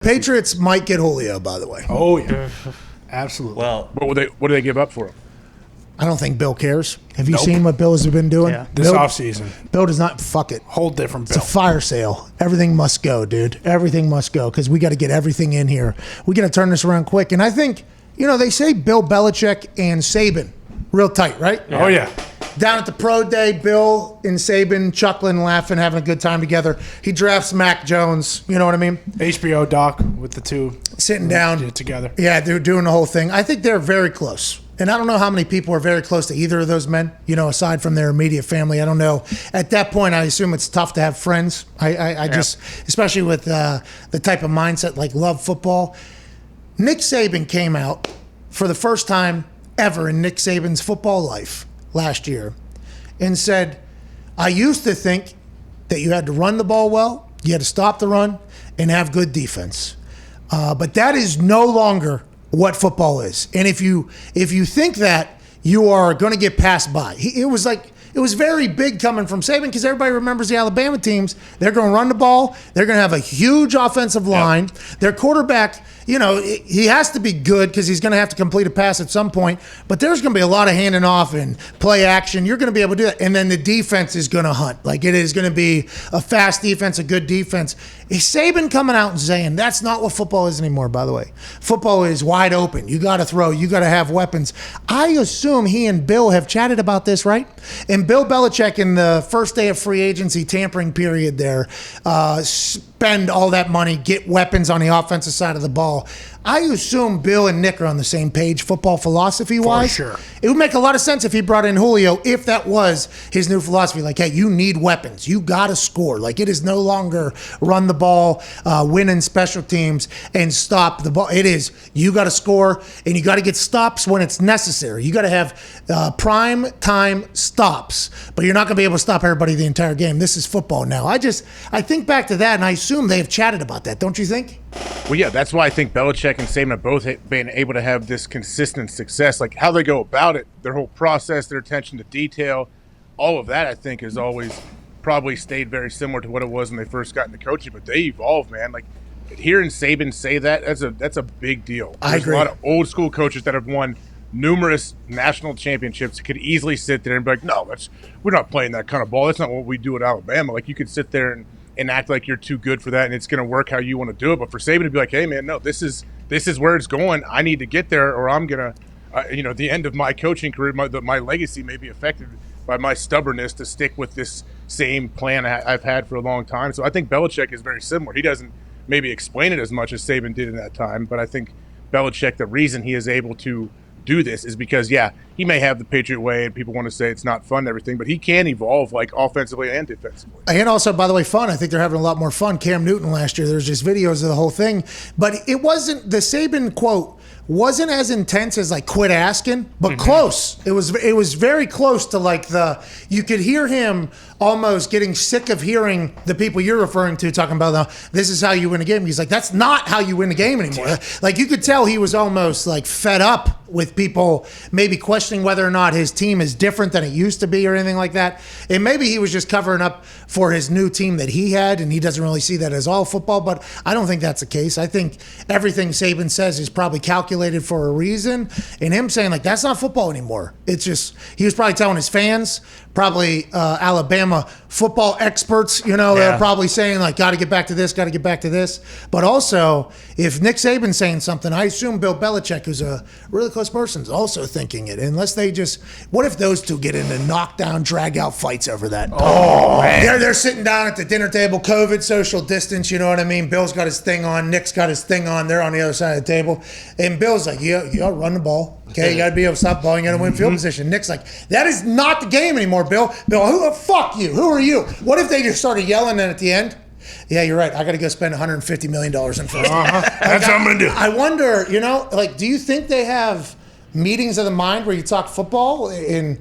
Patriots might get Julio, by the way. Oh, yeah. Absolutely. Well, What do they give up for him? I don't think Bill cares. Have you seen what Bill has been doing? Yeah. This Bill, offseason, Bill does not fuck it. whole different It's a Bill. fire sale. Everything must go, dude. Everything must go because we got to get everything in here. We got to turn this around quick. And I think, they say Bill Belichick and Saban real tight, right? Oh, yeah. Down at the pro day, Bill and Saban chuckling, laughing, having a good time together. He drafts Mac Jones. You know what I mean? HBO doc with the two. Sitting down. Together. Yeah, they're doing the whole thing. I think they're very close. And I don't know how many people are very close to either of those men, aside from their immediate family. I don't know. At that point, I assume it's tough to have friends. I just, especially with the type of mindset like love football. Nick Saban came out for the first time ever in Nick Saban's football life last year and said, I used to think that you had to run the ball well, you had to stop the run, and have good defense. But that is no longer what football is. And if you think that, you are going to get passed by. It was very big coming from Saban because everybody remembers the Alabama teams. They're going to run the ball. They're going to have a huge offensive line. Yep. Their quarterback, he has to be good because he's going to have to complete a pass at some point. But there's going to be a lot of handing off and play action. You're going to be able to do that. And then the defense is going to hunt. Like it is going to be a fast defense, a good defense. Is Saban coming out and saying that's not what football is anymore, by the way. Football is wide open. You got to throw. You got to have weapons. I assume he and Bill have chatted about this, right? And Bill Belichick in the first day of free agency tampering period there, spend all that money, get weapons on the offensive side of the ball. I assume Bill and Nick are on the same page football philosophy-wise. For sure. It would make a lot of sense if he brought in Julio, if that was his new philosophy. Like, hey, you need weapons. You got to score. Like, it is no longer run the ball, win in special teams, and stop the ball. It is, you got to score, and you got to get stops when it's necessary. You got to have prime time stops, but you're not going to be able to stop everybody the entire game. This is football now. I think back to that, and I assume they have chatted about that. Don't you think? Well, yeah, that's why I think Belichick and Saban have both been able to have this consistent success. Like how they go about it, their whole process, their attention to detail, all of that I think has always probably stayed very similar to what it was when they first got into coaching. But they evolved, man. Like hearing Saban say that, that's a big deal. I There's agree. a lot of old school coaches that have won numerous national championships could easily sit there and be like, no, we're not playing that kind of ball. That's not what we do at Alabama. Like you could sit there and act like you're too good for that and it's going to work how you want to do it. But for Saban to be like, hey, man, no, this is where it's going. I need to get there or I'm going to, the end of my coaching career, my legacy may be affected by my stubbornness to stick with this same plan I've had for a long time. So I think Belichick is very similar. He doesn't maybe explain it as much as Saban did in that time, but I think Belichick, the reason he is able to do this is because, yeah, he may have the Patriot way and people want to say it's not fun and everything, but he can evolve like offensively and defensively. And also, by the way, fun. I think they're having a lot more fun. Cam Newton last year, there's just videos of the whole thing. But it wasn't, the Saban quote wasn't as intense as like quit asking, but close. It was very close to like you could hear him almost getting sick of hearing the people you're referring to talking about this is how you win a game. He's like, that's not how you win a game anymore. Like you could tell he was almost like fed up with people maybe questioning whether or not his team is different than it used to be or anything like that. And maybe he was just covering up for his new team that he had, and he doesn't really see that as all football, but I don't think that's the case. I think everything Saban says is probably calculated for a reason, and him saying like that's not football anymore. It's just he was probably telling his fans, probably Alabama football experts, they're probably saying like got to get back to this. But also, if Nick Saban's saying something, I assume Bill Belichick, who's a really close person, is also thinking it. Unless they just, what if those two get into knockdown, drag out fights over that? Oh, man. They're sitting down at the dinner table, COVID, social distance, you know what I mean? Bill's got his thing on, Nick's got his thing on, they're on the other side of the table. And Bill's like, you gotta run the ball. Okay, you got to be able to stop the ball. You got to win field position. Nick's like, that is not the game anymore, Bill. Bill, fuck you. Who are you? What if they just started yelling then at the end? Yeah, you're right. I got to go spend $150 million in first. That's what I'm going to do. I wonder, do you think they have meetings of the mind where you talk football?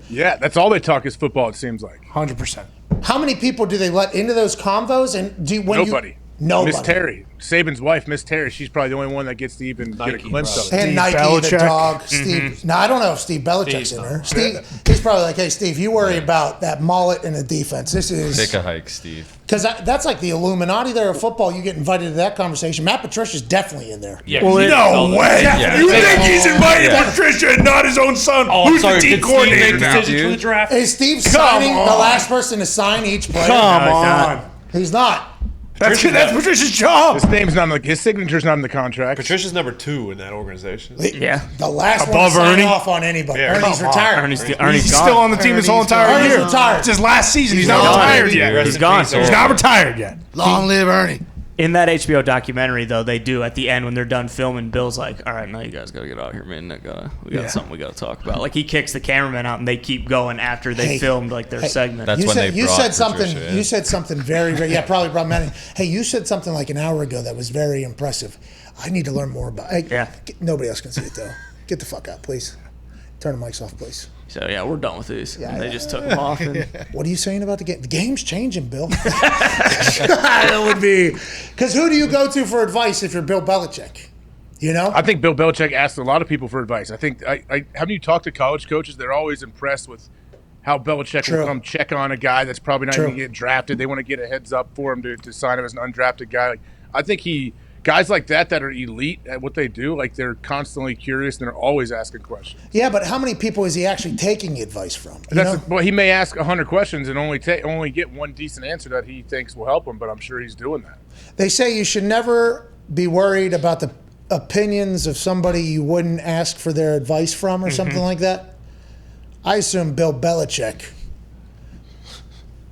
Yeah, that's all they talk is football, it seems like. 100%. How many people do they let into those convos? And Nobody. Nobody. Miss Terry, Saban's wife, Miss Terry. She's probably the only one that gets to even get a glimpse of it. And Steve Nike, the Belichick. dog, Steve. Now, I don't know if Steve Belichick's in there. Steve, he's probably like, hey, Steve, you worry about that mullet and the defense. This is Take a hike, Steve. because that's like the Illuminati there of football. You get invited to that conversation. Matt Patricia's definitely in there. Yeah, No way. Yeah. You think he's invited Yeah. Patricia and not his own son? Oh, I'm Who's sorry. the Did team Steve coordinator make now? decisions for the draft? Is Steve signing the on. last person to sign each player? Come No, he's not. on. He's not. That's Patricia's job. His name's not in his signature's not in the contract. Patricia's number 2 in that organization. Yeah. The last one Above to sign Ernie? off on anybody. Yeah, Ernie's come on. retired. Ernie's He's gone. still on the team his whole entire Ernie's year. retired. It's his last season. He's He's not gone. retired yet. He's gone. He's not retired yet. Long live Ernie. In that HBO documentary, though, they do at the end when they're done filming. Bill's like, "All right, now you guys gotta get out here, man. We got something we gotta talk about." Like he kicks the cameraman out, and they keep going after they Hey, filmed like their segment. That's when they you brought said something. Patricia in. You said something very, very. Yeah, probably brought Manning. Hey, you said something like an hour ago that was very impressive. I need to learn more about. Hey, Yeah. Nobody else can see it though. Get the fuck out, please. Turn the mics off, please. So yeah, we're done with these. Yeah, and they yeah. just took them off. And What are you saying about the game? The game's changing, Bill. That would be because who do you go to for advice if you're Bill Belichick? You know, I think Bill Belichick asks a lot of people for advice. I think haven't you talked to college coaches? They're always impressed with how Belichick True. will come check on a guy that's probably not True. even getting drafted. They want to get a heads up for him to sign him as an undrafted guy. Like, I think guys like that are elite at what they do, like they're constantly curious and they're always asking questions. yeah, but how many people is he actually taking advice from? You know? Well, he may ask 100 questions and only get one decent answer that he thinks will help him, but I'm sure he's doing that. They say you should never be worried about the opinions of somebody you wouldn't ask for their advice from or something like that. I assume Bill Belichick,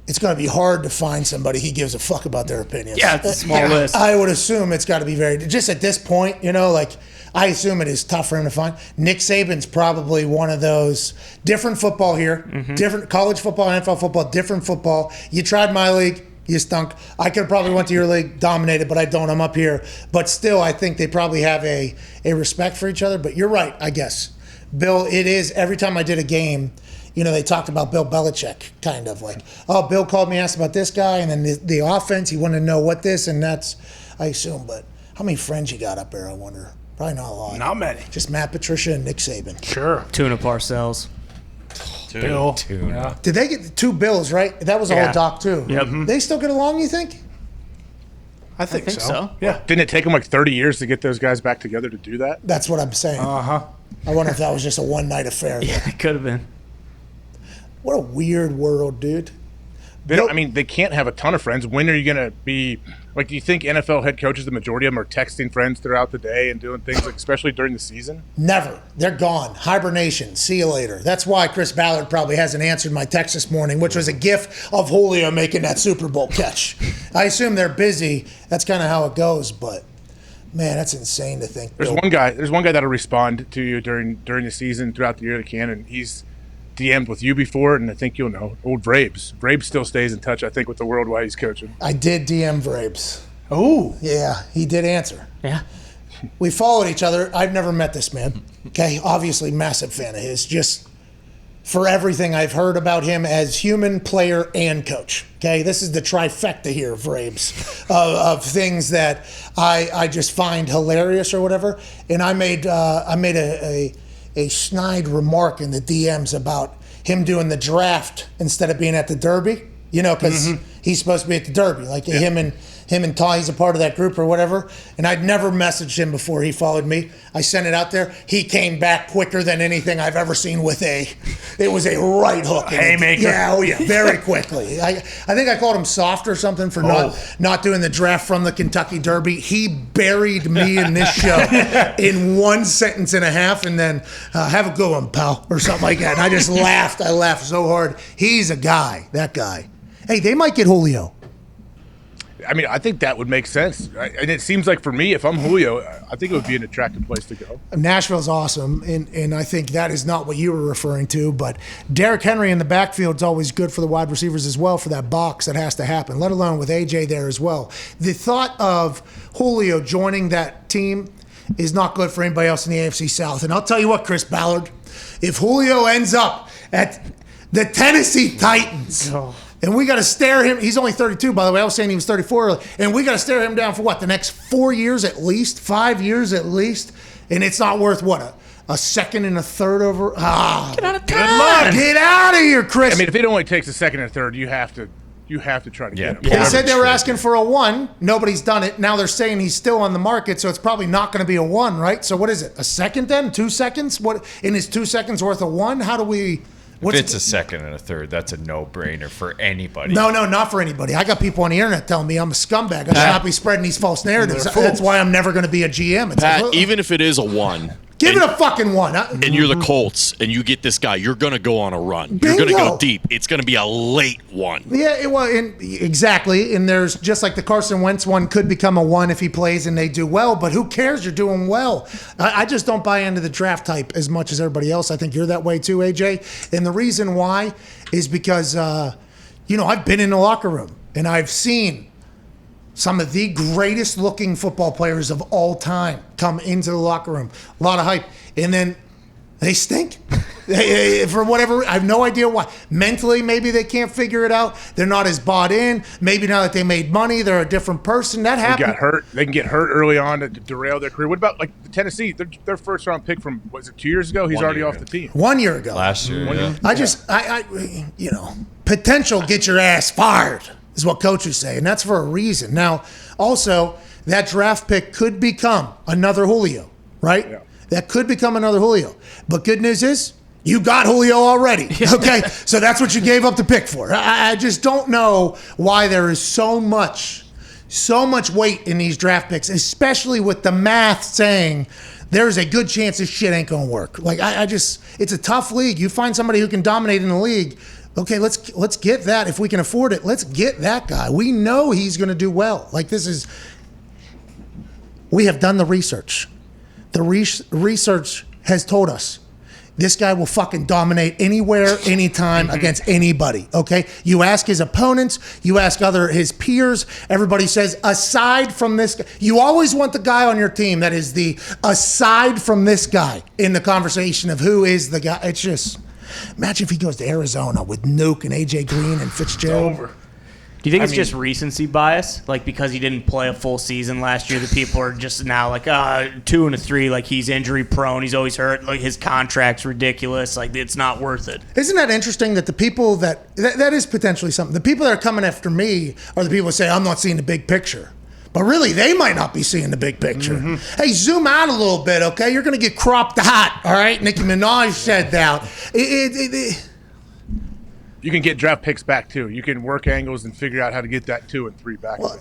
it's going to be hard to find somebody he gives a fuck about their opinions. Yeah, it's a small list. I would assume it's got to be just at this point, like I assume it is tough for him to find. Nick Saban's probably one of those different football here, different college football, NFL football, different football. You tried my league. You stunk. I could have probably went to your league, dominated, but I don't. I'm up here. But still, I think they probably have a respect for each other. But you're right, I guess. Bill, it is every time I did a game, they talked about Bill Belichick, kind of like, oh, Bill called me, asked about this guy, and then the offense, he wanted to know what this, and that's, I assume. But how many friends you got up there, I wonder? Probably not a lot. Not many. Just Matt Patricia and Nick Saban. Sure. Tuna Parcells. Bill. Tune. Yeah. Did they get two Bills, right? That was a Yeah. whole doc, too. Yep. They still get along, you think? I think so. Yeah. Didn't it take him like 30 years to get those guys back together to do that? That's what I'm saying. Uh-huh. I wonder if that was just a one-night affair. Yeah, it could have been. What a weird world, dude. They can't have a ton of friends. When are you going to be like? Do you think NFL head coaches, the majority of them, are texting friends throughout the day and doing things, like, especially during the season? Never. They're gone. Hibernation. See you later. That's why Chris Ballard probably hasn't answered my text this morning, which was a gif of Julio making that Super Bowl catch. I assume they're busy. That's kind of how it goes, but man, that's insane to think. There's one guy that'll respond to you during the season throughout the year that can, and he's DM'd with you before, and I think you'll know. Old Vrabes. Vrabes still stays in touch, I think, with the world while he's coaching. I did DM Vrabes. Oh. Yeah, he did answer. Yeah. We followed each other. I've never met this man. Okay, obviously massive fan of his. Just for everything I've heard about him as human, player, and coach. Okay, this is the trifecta here, Vrabes, of things that I just find hilarious or whatever. And I made a snide remark in the DMs about him doing the draft instead of being at the Derby. Because he's supposed to be at the Derby, like him and Ty, he's a part of that group or whatever. And I'd never messaged him before he followed me. I sent it out there. He came back quicker than anything I've ever seen with it was a right hook. Haymaker. Yeah, very quickly. I think I called him soft or something for not doing the draft from the Kentucky Derby. He buried me in this show in one sentence and a half, and then have a good one, pal, or something like that. And I just laughed. I laughed so hard. He's a guy, that guy. Hey, they might get Julio. I think that would make sense. And it seems like for me, if I'm Julio, I think it would be an attractive place to go. Nashville's awesome, and I think that is not what you were referring to, but Derrick Henry in the backfield is always good for the wide receivers as well for that box that has to happen, let alone with AJ there as well. The thought of Julio joining that team is not good for anybody else in the AFC South. And I'll tell you what, Chris Ballard, if Julio ends up at the Tennessee Titans, And we got to stare him. He's only 32, by the way. I was saying he was 34 earlier. And we got to stare him down for what? The next 4 years at least? 5 years at least? And it's not worth what? A second and a third over? Get out of Good town. luck. Get out of here, Chris. I mean, if it only takes a second and a third, you have to try to get him. They said they were asking for a 1. Nobody's done it. Now they're saying he's still on the market, so it's probably not going to be a 1, right? So what is it? A second then? 2 seconds? What? In his 2 seconds worth of 1? How do we? If it's a second and a third, that's a no-brainer for anybody. No, not for anybody. I got people on the internet telling me I'm a scumbag. I should not be spreading these false narratives. That's why I'm never going to be a GM. It's Pat, like, even if it is a 1, give it a fucking 1. and you're the Colts, and you get this guy, you're going to go on a run. You're Bingo. going to go deep. It's going to be a late 1. Yeah, exactly. And there's just like the Carson Wentz one could become a 1 if he plays and they do well, but who cares? You're doing well. I just don't buy into the draft type as much as everybody else. I think you're that way too, AJ. And the reason why is because, I've been in the locker room and I've seen some of the greatest looking football players of all time come into the locker room. A lot of hype. And then they stink. For whatever, I have no idea why. Mentally, maybe they can't figure it out. They're not as bought in. Maybe now that they made money, they're a different person. That happens. They got hurt. They can get hurt early on to derail their career. What about like Tennessee? Their first round pick from, was it 2 years ago? He's already off the team. 1 year ago. Last year, Potential get your ass fired is what coaches say, and that's for a reason. Now, also, that draft pick could become another Julio, right? Yeah. That could become another Julio. But good news is, you got Julio already, okay? So that's what you gave up the pick for. I just don't know why there is so much weight in these draft picks, especially with the math saying there's a good chance this shit ain't gonna work. Like, it's a tough league. You find somebody who can dominate in the league. Okay, let's get that if we can afford it. Let's get that guy. We know he's going to do well. Like we have done the research. The research has told us this guy will fucking dominate anywhere, anytime against anybody. Okay, you ask his opponents, you ask his peers. Everybody says aside from this guy, you always want the guy on your team that is the aside from this guy in the conversation of who is the guy. It's just. Imagine if he goes to Arizona with Nuke and AJ Green and Fitzgerald. Over. Do you think it's just recency bias? Like, because he didn't play a full season last year, the people are just now like, 2 and a 3, like he's injury prone, he's always hurt, like his contract's ridiculous, like it's not worth it. Isn't that interesting that the people that is potentially something, the people that are coming after me are the people that say, I'm not seeing the big picture. But really, they might not be seeing the big picture. Hey, zoom out a little bit, okay? You're going to get cropped hot, all right? Nicki Minaj said that. You can get draft picks back too. You can work angles and figure out how to get that 2 and 3 back. Well,